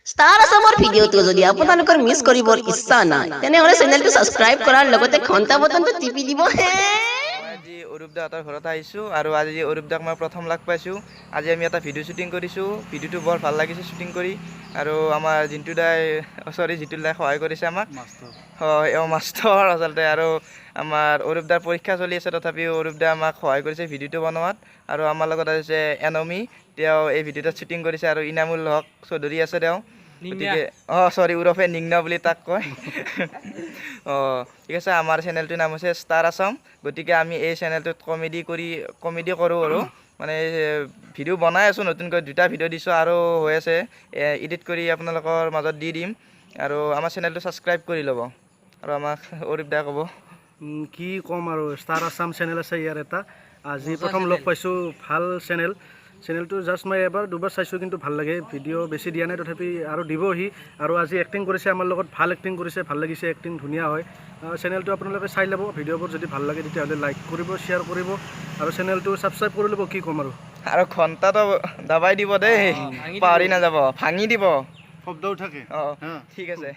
Star আসামৰ ভিডিঅ'টো যদি আপোনালোকৰ মিছ কৰিবৰ ইচ্ছা নাই তেনেহলে চেনেলটো সাবস্ক্ৰাইব কৰাৰ লগতে ঘণ্টা বটনটো টিপি দিব হে আজি অৰূপদাহঁতৰ ঘৰত আহিছোঁ আৰু আজি অৰূপদাক মই প্ৰথম লগ পাইছোঁ। আজি আমি এটা ভিডিঅ' শ্বুটিং কৰিছোঁ। ভিডিঅ'টো বৰ ভাল লাগিছে শ্বুটিং কৰি আৰু আমাৰ জিন্তু দাই জিতুল দাই সহায় কৰিছে আমাক। হয় মাষ্টৰ আচলতে আৰু আমাৰ অৰূপদাৰ পৰীক্ষা চলি আছে তথাপিও অৰূপদাই আমাক সহায় কৰিছে ভিডিঅ'টো বনোৱাত আৰু আমাৰ লগত আছে এনমি তেওঁ এই ভিডিঅ'টোত শ্বুটিং কৰিছে আৰু ইনামুল হক চৌধুৰী আছে তেওঁ গতিকে উৰফে নিংনা বুলি তাক কয় ঠিক আছে। আমাৰ চেনেলটোৰ নাম হৈছে ষ্টাৰ আসাম। গতিকে আমি এই চেনেলটোত কমেডি কৰোঁ আৰু মানে ভিডিঅ' বনাই আছোঁ নতুনকৈ 2টা ভিডিঅ' দিছোঁ আৰু হৈ আছে এডিট কৰি আপোনালোকৰ মাজত দি দিম আৰু আমাৰ চেনেলটো ছাবস্ক্ৰাইব কৰি ল'ব আৰু আমাক অৰূপ দাই ক'ব কি ক'ম আৰু ষ্টাৰ আসাম চেনেল আছে ইয়াৰ এটা আজি প্ৰথম লগ পাইছোঁ। ভাল চেনেলটো জাষ্ট মই এবাৰ দুবাৰ চাইছোঁ কিন্তু ভাল লাগে। ভিডিঅ' বেছি দিয়া নাই তথাপি আৰু দিবহি আৰু আজি এক্টিং কৰিছে আমাৰ লগত ভাল এক্টিং কৰিছে ভাল লাগিছে এক্টিং ধুনীয়া হয়। চেনেলটো আপোনালোকে চাই ল'ব ভিডিঅ'বোৰ যদি ভাল লাগে তেতিয়াহ'লে লাইক কৰিব শ্বেয়াৰ কৰিব আৰু চেনেলটো ছাবস্ক্ৰাইব কৰি ল'ব। কি ক'ম আৰু ঘণ্টাটো দাবাই দিব দেই পাহৰি নাযাব ভাঙি দিব শব্দও থাকে ঠিক আছে।